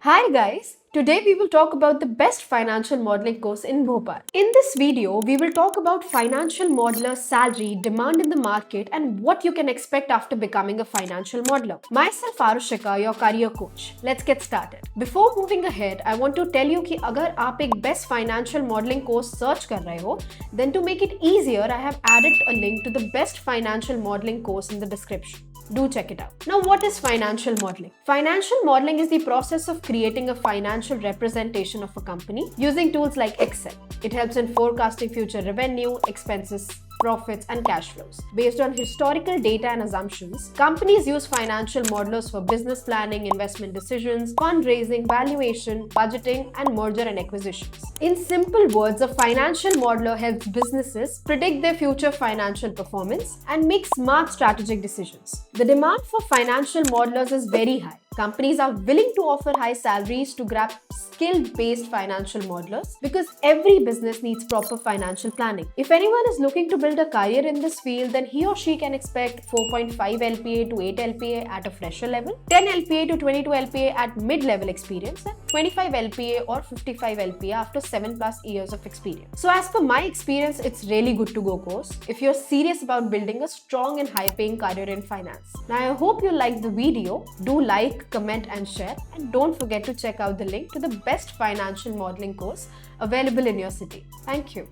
Hi guys, today we will talk about the best financial modeling course in Bhopal. In this video, we will talk about financial modeler salary, demand in the market and what you can expect after becoming a financial modeler. Myself Arushika, your career coach. Let's get started. Before moving ahead, I want to tell you कि अगर आप एक best financial modeling course search कर रहे हो, then to make it easier, I have added a link to the best financial modeling course in the description. Do check it out. Now, what is financial modeling? Financial modeling is the process of creating a financial representation of a company using tools like Excel. It helps in forecasting future revenue, expenses, profits, and cash flows. Based on historical data and assumptions, companies use financial modelers for business planning, investment decisions, fundraising, valuation, budgeting, and merger and acquisitions. In simple words, a financial modeler helps businesses predict their future financial performance and make smart strategic decisions. The demand for financial modelers is very high. Companies are willing to offer high salaries to grab skill-based financial modelers because every business needs proper financial planning. If anyone is looking to build a career in this field, then he or she can expect 4.5 LPA to 8 LPA at a fresher level, 10 LPA to 22 LPA at mid-level experience, and 25 LPA or 55 LPA after 7+ years of experience. So as per my experience, it's really good to go course if you're serious about building a strong and high-paying career in finance. Now I hope you liked the video. Do like, comment and share, and don't forget to check out the link to the best financial modeling course available in your city. Thank you.